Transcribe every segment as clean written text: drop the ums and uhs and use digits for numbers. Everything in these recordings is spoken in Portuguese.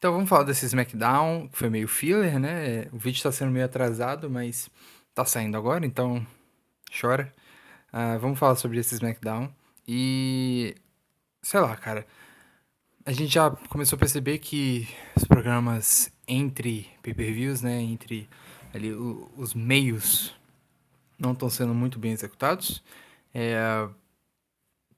Então vamos falar desse SmackDown, que foi meio filler, né? O vídeo tá sendo meio atrasado, mas tá saindo agora, então chora. Vamos falar sobre esse SmackDown. E, sei lá, cara, a gente já começou a perceber que os programas entre pay-per-views, né? Entre ali os meios não estão sendo muito bem executados.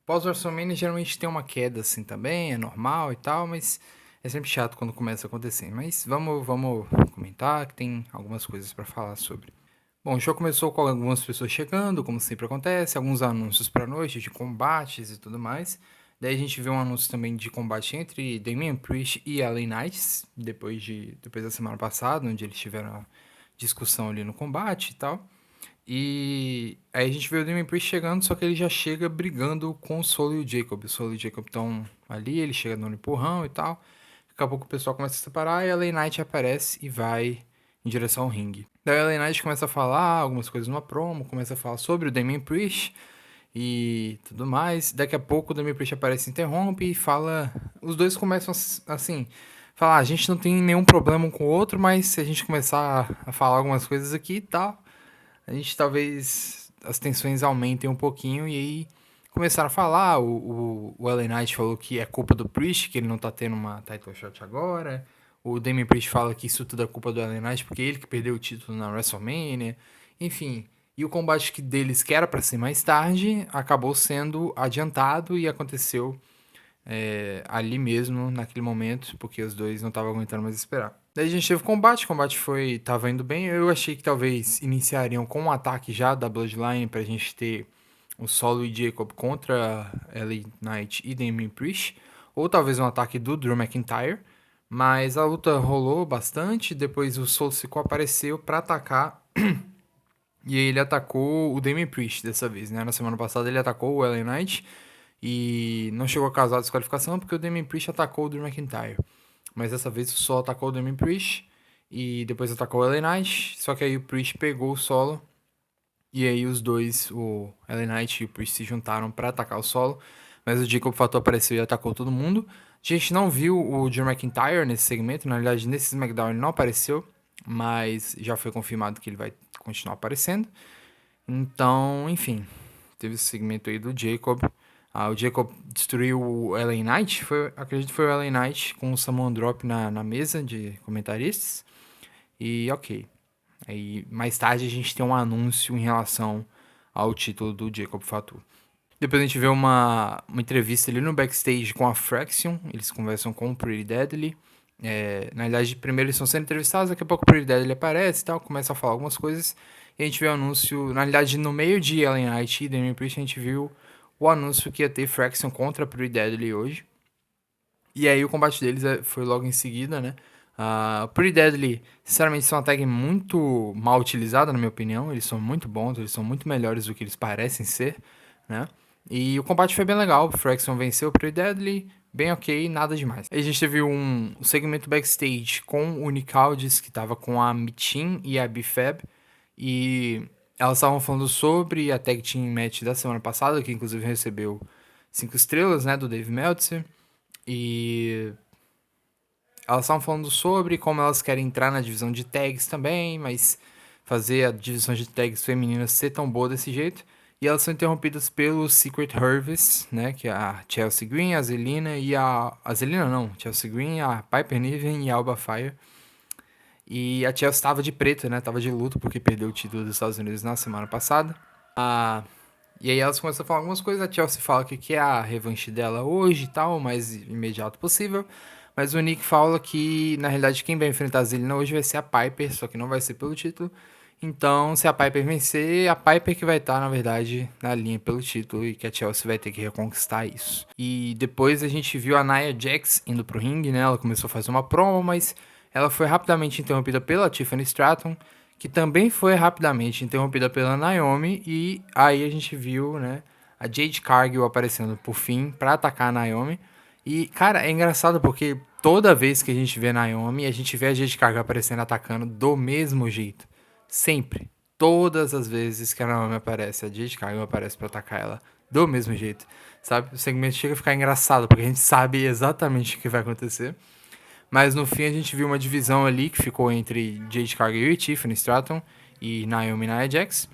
Pós-WrestleMania geralmente tem uma queda assim também, é normal e tal, mas é sempre chato quando começa a acontecer. Mas vamos comentar que tem algumas coisas pra falar sobre. Bom, o show começou com algumas pessoas chegando, como sempre acontece, alguns anúncios pra noite de combates e tudo mais. Daí a gente vê um anúncio também de combate entre Damian Priest e LA Knight, depois da semana passada, onde eles tiveram a discussão ali no combate e tal. E aí a gente vê o Damian Priest chegando, só que ele já chega brigando com o Solo e o Jacob. O Solo e o Jacob estão ali, ele chega dando um empurrão e tal. Daqui a pouco o pessoal começa a se separar e a LA Knight aparece e vai em direção ao ringue. Daí a LA Knight começa a falar algumas coisas numa promo, começa a falar sobre o Damian Priest e tudo mais. Daqui a pouco o Damian Priest aparece, interrompe e fala. Os dois começam assim. Falar, a gente não tem nenhum problema um com o outro, mas se a gente começar a falar algumas coisas aqui e tal, a gente talvez as tensões aumentem um pouquinho e aí começaram a falar. O LA Knight falou que é culpa do Priest, que ele não tá tendo uma title shot agora. O Damian Priest fala que isso tudo é culpa do LA Knight porque ele que perdeu o título na WrestleMania. Enfim, e o combate deles, que era pra ser mais tarde, acabou sendo adiantado e aconteceu ali mesmo, naquele momento, porque os dois não estavam aguentando mais esperar. Daí a gente teve o combate tava indo bem. Eu achei que talvez iniciariam com um ataque já da Bloodline pra gente ter o Solo e Jacob contra LA Knight e Damian Priest, ou talvez um ataque do Drew McIntyre. Mas a luta rolou bastante, depois o Solo Sikoa apareceu pra atacar. E aí ele atacou o Damian Priest dessa vez, né? Na semana passada ele atacou o LA Knight e não chegou a causar desqualificação porque o Damian Priest atacou o Drew McIntyre. Mas dessa vez o Solo atacou o Damian Priest e depois atacou o LA Knight. Só que aí o Priest pegou o Solo e aí os dois, o LA Knight e o Priest, se juntaram pra atacar o Solo. Mas o Jacob Fatu apareceu e atacou todo mundo. A gente não viu o Drew McIntyre nesse segmento. Na verdade, nesse SmackDown ele não apareceu. Mas já foi confirmado que ele vai continuar aparecendo. Então, enfim, teve esse segmento aí do Jacob. O Jacob destruiu o LA Knight, acredito que foi o LA Knight com o Samoan Drop na mesa de comentaristas. E ok. Aí mais tarde a gente tem um anúncio em relação ao título do Jacob Fatu. Depois a gente vê uma entrevista ali no backstage com a Fraction. Eles conversam com o Pretty Deadly. Na verdade, primeiro eles estão sendo entrevistados, daqui a pouco o Pretty Deadly aparece e tal, começa a falar algumas coisas. E a gente vê o anúncio, na realidade, no meio de Ellen Knight e Damian Priest, a gente viu o anúncio que ia ter Fraction contra Pretty Deadly hoje. E aí o combate deles foi logo em seguida, né? O Pretty Deadly, sinceramente, são uma tag muito mal utilizada, na minha opinião. Eles são muito bons, eles são muito melhores do que eles parecem ser, né? E o combate foi bem legal. O Fraction venceu o Pretty Deadly, bem ok, nada demais. Aí a gente teve um segmento backstage com o Nick Aldis, que tava com a Michin e a B-Fab. E elas estavam falando sobre a tag team match da semana passada, que inclusive recebeu 5 estrelas, né, do Dave Meltzer. E elas estavam falando sobre como elas querem entrar na divisão de tags também, mas fazer a divisão de tags femininas ser tão boa desse jeito. E elas são interrompidas pelo Secret Harvest, né? Que é a Chelsea Green, a Zelina e a Zelina não, Chelsea Green, a Piper Niven e a Alba Fire. E a Chelsea estava de preto, né? Tava de luto porque perdeu o título dos Estados Unidos na semana passada. E aí elas começam a falar algumas coisas. A Chelsea fala que quer a revanche dela hoje e tal, o mais imediato possível. Mas o Nick fala que, na realidade, quem vai enfrentar a Zelina hoje vai ser a Piper, só que não vai ser pelo título. Então, se a Piper vencer, a Piper que vai estar, na verdade, na linha pelo título e que a Chelsea vai ter que reconquistar isso. E depois a gente viu a Nia Jax indo pro ringue, né? Ela começou a fazer uma promo, mas ela foi rapidamente interrompida pela Tiffany Stratton, que também foi rapidamente interrompida pela Naomi, e aí a gente viu, né, a Jade Cargill aparecendo por fim pra atacar a Naomi. E, cara, é engraçado porque toda vez que a gente vê a Naomi, a gente vê a Jade Cargill aparecendo atacando do mesmo jeito. Sempre. Todas as vezes que a Naomi aparece, a Jade Cargill aparece pra atacar ela do mesmo jeito. Sabe? O segmento chega a ficar engraçado, porque a gente sabe exatamente o que vai acontecer. Mas no fim a gente viu uma divisão ali que ficou entre Jade Cargill e Tiffany Stratton e Naomi Nia Jax.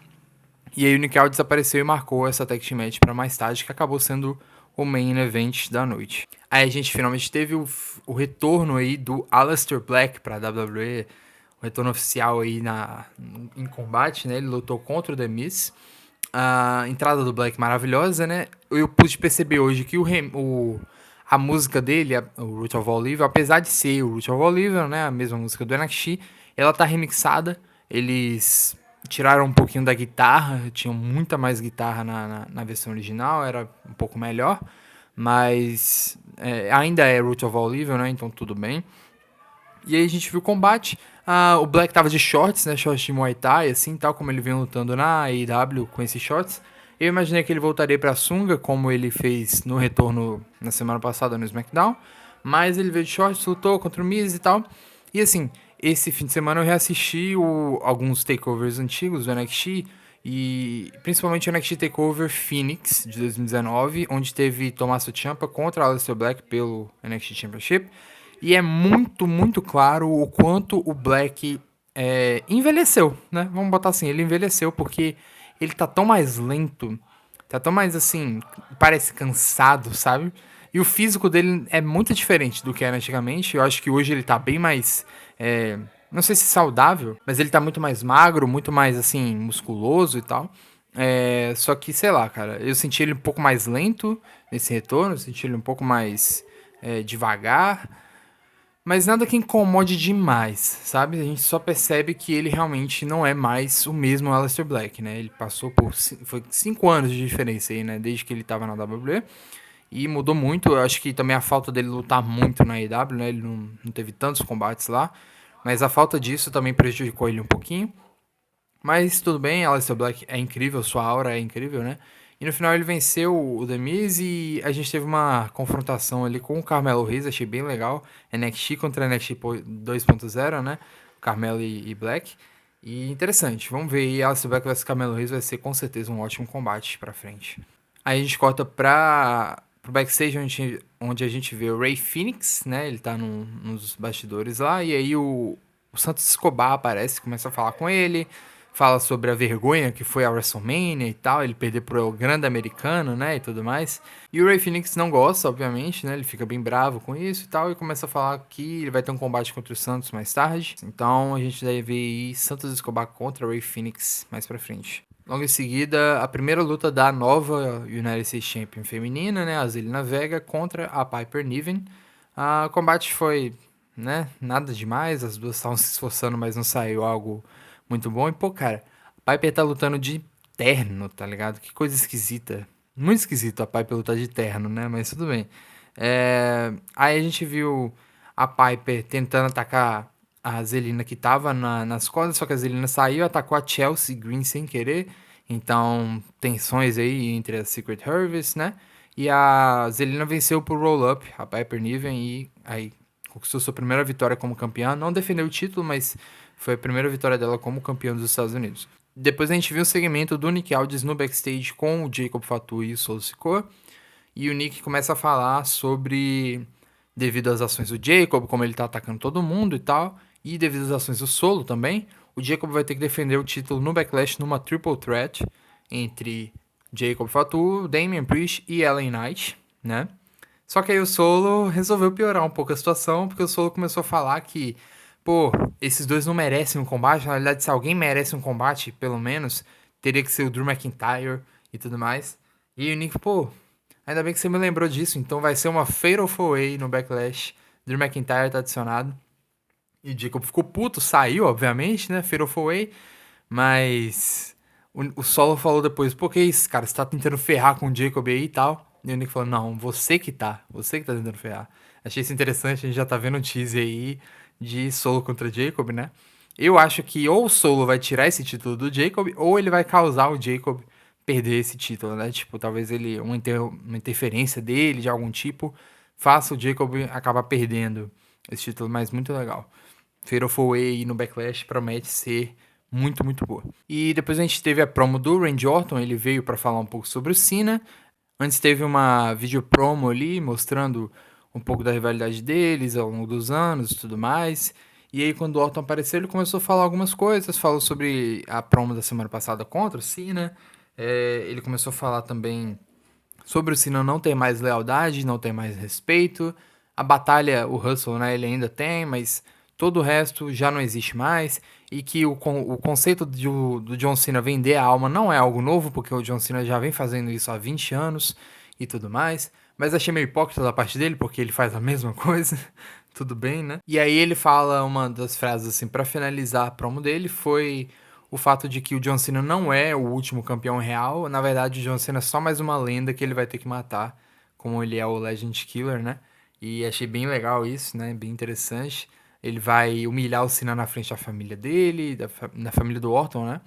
E aí o Nick Aldis apareceu e marcou essa tag team match pra mais tarde, que acabou sendo o main event da noite. Aí a gente finalmente teve o retorno aí do Aleister Black pra WWE, o retorno oficial aí em combate, né? Ele lutou contra o The Miz. A entrada do Black maravilhosa, né? Eu pude perceber hoje que a música dele, o Root of All Evil, apesar de ser o Root of All Evil, né? A mesma música do NXT, ela tá remixada. Eles tiraram um pouquinho da guitarra, tinham muita mais guitarra na versão original, era um pouco melhor, mas ainda é Root of All Evil, né? Então tudo bem. E aí a gente viu o combate. O Black tava de shorts, né? Shorts de Muay Thai, assim, tal como ele vem lutando na AEW com esses shorts. Eu imaginei que ele voltaria pra sunga, como ele fez no retorno na semana passada no SmackDown. Mas ele veio de shorts, lutou contra o Miz e tal. E assim, esse fim de semana eu reassisti alguns takeovers antigos do NXT. E principalmente o NXT TakeOver Phoenix de 2019, onde teve Tommaso Ciampa contra Aleister Black pelo NXT Championship. E é muito, muito claro o quanto o Black envelheceu, né? Vamos botar assim, ele envelheceu porque ele tá tão mais lento, tá tão mais assim, parece cansado, sabe? E o físico dele é muito diferente do que era antigamente. Eu acho que hoje ele tá bem mais. Não sei se saudável, mas ele tá muito mais magro, muito mais assim, musculoso e tal. Só que, sei lá, cara, eu senti ele um pouco mais lento nesse retorno, eu senti ele um pouco mais devagar. Mas nada que incomode demais, sabe? A gente só percebe que ele realmente não é mais o mesmo Aleister Black, né? Ele passou por foi 5 anos de diferença aí, né? Desde que ele tava na WWE. E mudou muito. Eu acho que também a falta dele lutar muito na AEW, né? Ele não teve tantos combates lá. Mas a falta disso também prejudicou ele um pouquinho. Mas tudo bem, Aleister Black é incrível, sua aura é incrível, né? E no final ele venceu o The Miz e a gente teve uma confrontação ali com o Carmelo Hayes, achei bem legal. NXT contra NXT 2.0, né? Carmelo e Black. E interessante, vamos ver aí, Aleister Black vs Carmelo Hayes vai ser com certeza um ótimo combate pra frente. Aí a gente corta pro backstage onde a gente vê o Ray Phoenix, né? Ele tá nos bastidores lá, e aí o Santos Escobar aparece, começa a falar com ele, fala sobre a vergonha que foi a WrestleMania e tal, ele perder pro El Grande Americano, né, e tudo mais. E o Ray Phoenix não gosta, obviamente, né, ele fica bem bravo com isso e tal, e começa a falar que ele vai ter um combate contra o Santos mais tarde. Então a gente deve ver aí Santos Escobar contra o Ray Phoenix mais pra frente. Logo em seguida, a primeira luta da nova United States Champion feminina, né, a Zelina Vega contra a Piper Niven. O combate foi, né, nada demais, as duas estavam se esforçando, mas não saiu algo muito bom. E, pô, cara, a Piper tá lutando de terno, tá ligado? Que coisa esquisita. Muito esquisito a Piper lutar de terno, né? Mas tudo bem. Aí a gente viu a Piper tentando atacar a Zelina que tava nas cordas, só que a Zelina saiu, atacou a Chelsea Green sem querer. Então, tensões aí entre a Secret Harvest, né? E a Zelina venceu por roll-up, a Piper Niven, e aí conquistou sua primeira vitória como campeã. Não defendeu o título, mas foi a primeira vitória dela como campeã dos Estados Unidos. Depois a gente viu um segmento do Nick Aldis no backstage com o Jacob Fatu e o Solo Sikoa. E o Nick começa a falar sobre, devido às ações do Jacob, como ele tá atacando todo mundo e tal, e devido às ações do Solo também, o Jacob vai ter que defender o título no Backlash numa triple threat entre Jacob Fatu, Damian Priest e Ellen Knight, né? Só que aí o Solo resolveu piorar um pouco a situação, porque o Solo começou a falar que, pô, esses dois não merecem um combate. Na realidade, se alguém merece um combate, pelo menos, teria que ser o Drew McIntyre e tudo mais. E o Nick, pô, ainda bem que você me lembrou disso. Então vai ser uma Fatal 4-Way no Backlash. Drew McIntyre tá adicionado. E o Jacob ficou puto, saiu, obviamente, né? Fatal 4-Way. Mas o Solo falou depois, pô, que isso, cara? Você tá tentando ferrar com o Jacob aí e tal. E o Nick falou, não, você que tá tentando ferrar. Achei isso interessante, a gente já tá vendo um teaser aí de Solo contra Jacob, né? Eu acho que ou o Solo vai tirar esse título do Jacob, ou ele vai causar o Jacob perder esse título, né? Tipo, talvez ele, uma interferência dele, de algum tipo, faça o Jacob acabar perdendo esse título, mas muito legal. Fatal 4-Way no Backlash promete ser muito, muito boa. E depois a gente teve a promo do Randy Orton, ele veio para falar um pouco sobre o Cena. Antes teve uma vídeo promo ali mostrando um pouco da rivalidade deles ao longo dos anos e tudo mais. E aí, quando o Orton apareceu, ele começou a falar algumas coisas, falou sobre a promo da semana passada contra o Cena. Ele começou a falar também sobre o Cena não ter mais lealdade, não ter mais respeito. A batalha, o Hustle, né, ele ainda tem, mas todo o resto já não existe mais. E que o conceito do John Cena vender a alma não é algo novo, porque o John Cena já vem fazendo isso há 20 anos e tudo mais. Mas achei meio hipócrita da parte dele, porque ele faz a mesma coisa. Tudo bem, né? E aí ele fala uma das frases, assim, pra finalizar a promo dele, foi o fato de que o John Cena não é o último campeão real. Na verdade, o John Cena é só mais uma lenda que ele vai ter que matar, como ele é o Legend Killer, né? E achei bem legal isso, né? Bem interessante. Ele vai humilhar o Cena na frente da família dele, da família do Orton, né?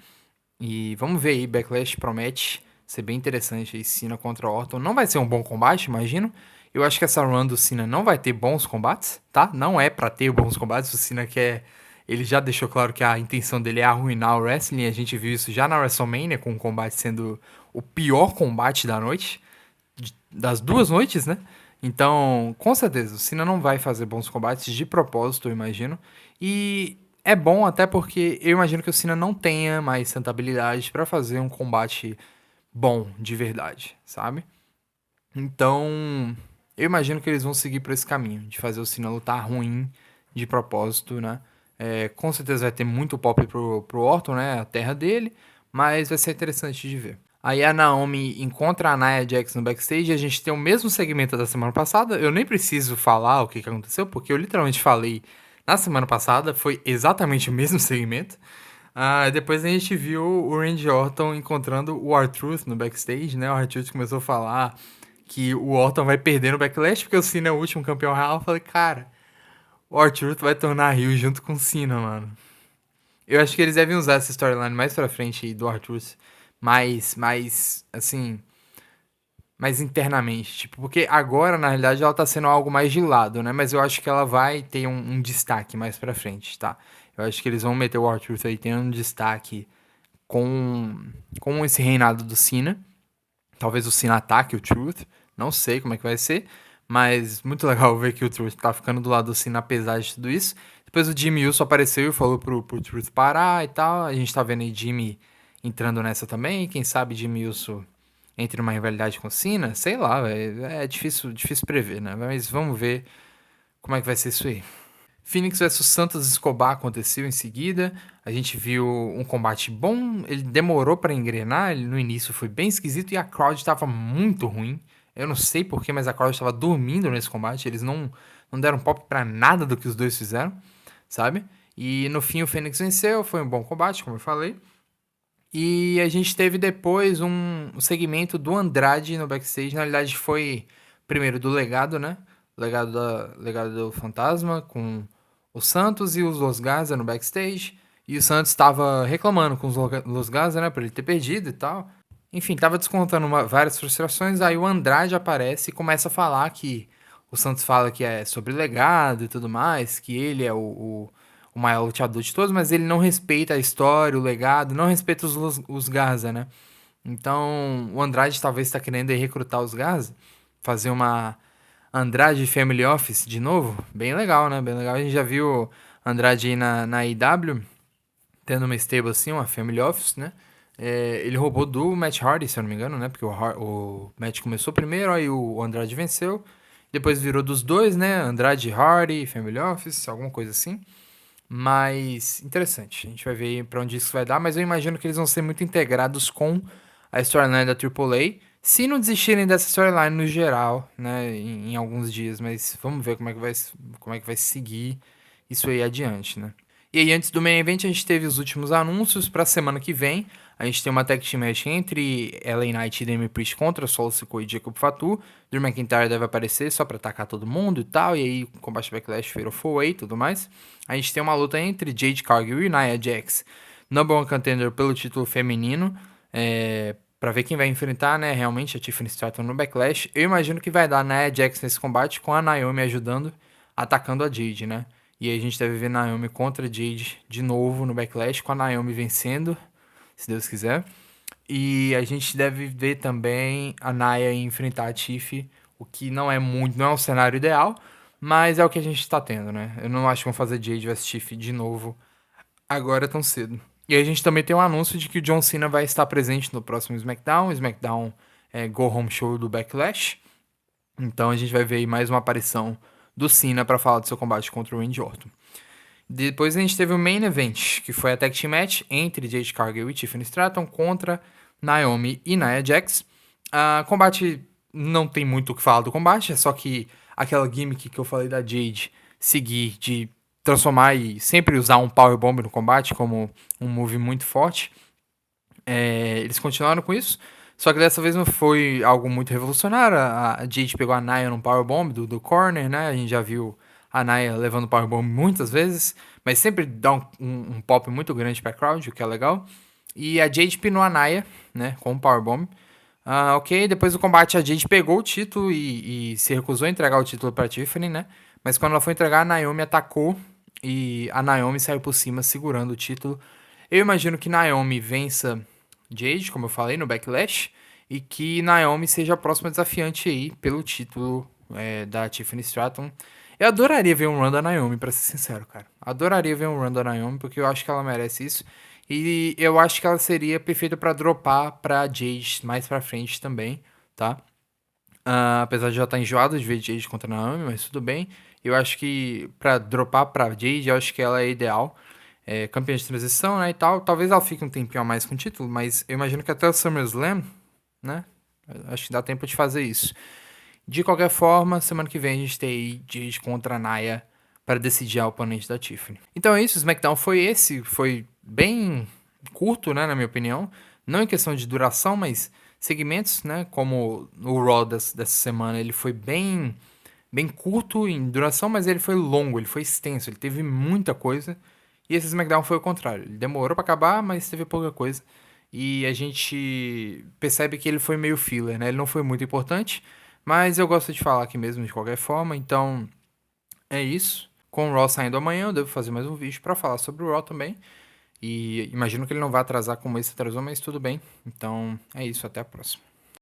E vamos ver aí, Backlash promete ser bem interessante aí, Cena contra Orton. Não vai ser um bom combate, imagino. Eu acho que essa run do Cena não vai ter bons combates, tá? Não é pra ter bons combates, o Cena quer... Ele já deixou claro que a intenção dele é arruinar o wrestling, a gente viu isso já na WrestleMania, com o combate sendo o pior combate da noite, das duas noites, né? Então, com certeza, o Cena não vai fazer bons combates de propósito, eu imagino. E é bom até porque eu imagino que o Cena não tenha mais tanta habilidade pra fazer um combate bom, de verdade, sabe? Então, eu imagino que eles vão seguir por esse caminho, de fazer o Cena lutar ruim de propósito, né? Com certeza vai ter muito pop pro Orton, né? A terra dele, mas vai ser interessante de ver. Aí a Naomi encontra a Nia Jax no backstage e a gente tem o mesmo segmento da semana passada. Eu nem preciso falar o que aconteceu, porque eu literalmente falei na semana passada, foi exatamente o mesmo segmento. Depois a gente viu o Randy Orton encontrando o R-Truth no backstage, né? O R-Truth começou a falar que o Orton vai perder no Backlash porque o Cena é o último campeão real. Eu falei, cara, o R-Truth vai tornar a Rio junto com o Cena, mano. Eu acho que eles devem usar essa storyline mais pra frente aí do R-Truth, assim, mais internamente, tipo, porque agora, na realidade, ela tá sendo algo mais de lado, né? Mas eu acho que ela vai ter um destaque mais pra frente, tá? Eu acho que eles vão meter o R-Truth aí tendo um destaque com esse reinado do Cena. Talvez o Cena ataque o Truth, não sei como é que vai ser, mas muito legal ver que o Truth tá ficando do lado do Cena apesar de tudo isso. Depois o Jimmy Uso apareceu e falou pro Truth parar e tal. A gente tá vendo aí Jimmy entrando nessa também. Quem sabe Jimmy Uso entre numa rivalidade com o Cena? Sei lá, véio. É difícil prever, né? Mas vamos ver como é que vai ser isso aí. Phoenix vs Santos Escobar aconteceu em seguida. A gente viu um combate bom. Ele demorou para engrenar. Ele, no início foi bem esquisito e a crowd estava muito ruim. Eu não sei porquê, mas a crowd estava dormindo nesse combate. Eles não deram pop para nada do que os dois fizeram, sabe? E no fim o Phoenix venceu. Foi um bom combate, como eu falei. E a gente teve depois um segmento do Andrade no backstage. Na realidade, foi primeiro do legado, né? Legado do Fantasma, com o Santos e os Los Garza no backstage. E o Santos estava reclamando com os Los Garza, né? Por ele ter perdido e tal. Enfim, tava descontando várias frustrações. Aí o Andrade aparece e começa a falar que o Santos fala que é sobre legado e tudo mais, que ele é o maior luteador de todos, mas ele não respeita a história, o legado, não respeita os Garza, né? Então, o Andrade talvez está querendo aí recrutar os Garza, fazer uma Andrade Family Office de novo. Bem legal, né? Bem legal. A gente já viu Andrade aí na IW, tendo uma stable assim, uma Family Office, né? Ele roubou do Matt Hardy, se eu não me engano, né? Porque o Matt começou primeiro, aí o Andrade venceu. Depois virou dos dois, né? Andrade Hardy, Family Office, alguma coisa assim. Mas interessante. A gente vai ver pra onde isso vai dar, mas eu imagino que eles vão ser muito integrados com a storyline da AAA. Se não desistirem dessa storyline no geral, né, em alguns dias, mas vamos ver como é que vai seguir isso aí adiante, né? E aí, antes do main event, a gente teve os últimos anúncios pra semana que vem. A gente tem uma tag team match entre LA Knight e Damian Priest contra Solo Sikoa e Jacob Fatu. Drew McIntyre deve aparecer só pra atacar todo mundo e tal. E aí, o combate Backlash virou full way e tudo mais. A gente tem uma luta entre Jade Cargill e Nia Jax, number one contender pelo título feminino. Pra ver quem vai enfrentar, né, realmente a Tiffany Stratton no Backlash. Eu imagino que vai dar Nia Jax nesse combate com a Naomi ajudando, atacando a Jade, né? E aí a gente deve ver Naomi contra Jade de novo no Backlash, com a Naomi vencendo, se Deus quiser. E a gente deve ver também a Nia enfrentar a Tiff o que não é muito, não é um cenário ideal, mas é o que a gente tá tendo, né? Eu não acho que vão fazer Jade vs Tiff de novo agora tão cedo. E aí a gente também tem um anúncio de que o John Cena vai estar presente no próximo SmackDown, SmackDown Go Home Show do Backlash. Então a gente vai ver aí mais uma aparição do Cena para falar do seu combate contra o Randy Orton. Depois a gente teve o Main Event, que foi a Tag Team Match entre Jade Cargill e Tiffany Stratton contra Naomi e Nia Jax. Combate não tem muito o que falar do combate, é só que aquela gimmick que eu falei da Jade seguir de transformar e sempre usar um Powerbomb no combate como um move muito forte. Eles continuaram com isso, só que dessa vez não foi algo muito revolucionário. A Jade pegou a Nia num Powerbomb do corner, né? A gente já viu a Nia levando Powerbomb muitas vezes, mas sempre dá um pop muito grande pra crowd, o que é legal. E a Jade pinou a Nia, né, com o Powerbomb. Ok, depois do combate a Jade pegou o título e se recusou a entregar o título pra Tiffany, né? Mas quando ela foi entregar, a Naomi atacou e a Naomi saiu por cima segurando o título. Eu imagino que Naomi vença Jade, como eu falei, no Backlash, e que Naomi seja a próxima desafiante aí pelo título da Tiffany Stratton. Eu adoraria ver um run da Naomi, pra ser sincero, cara. Adoraria ver um run da Naomi, porque eu acho que ela merece isso. E eu acho que ela seria perfeita pra dropar pra Jade mais pra frente também, tá? Apesar de já estar enjoado de ver Jade contra Naomi, mas tudo bem. Eu acho que pra dropar pra Jade, eu acho que ela é ideal. Campeã de transição, né, e tal. Talvez ela fique um tempinho a mais com o título, mas eu imagino que até o SummerSlam, né? Acho que dá tempo de fazer isso. De qualquer forma, semana que vem a gente tem aí Jade contra a Nia para decidir a oponente da Tiffany. Então é isso, o SmackDown foi esse. Foi bem curto, né, na minha opinião. Não em questão de duração, mas segmentos, né? Como o Raw dessa semana, ele foi bem curto em duração, mas ele foi longo, ele foi extenso, ele teve muita coisa. E esse SmackDown foi o contrário. Ele demorou pra acabar, mas teve pouca coisa. E a gente percebe que ele foi meio filler, né? Ele não foi muito importante, mas eu gosto de falar aqui mesmo de qualquer forma. Então é isso. Com o Raw saindo amanhã, eu devo fazer mais um vídeo pra falar sobre o Raw também. E imagino que ele não vai atrasar como esse atrasou, mas tudo bem. Então é isso, até a próxima.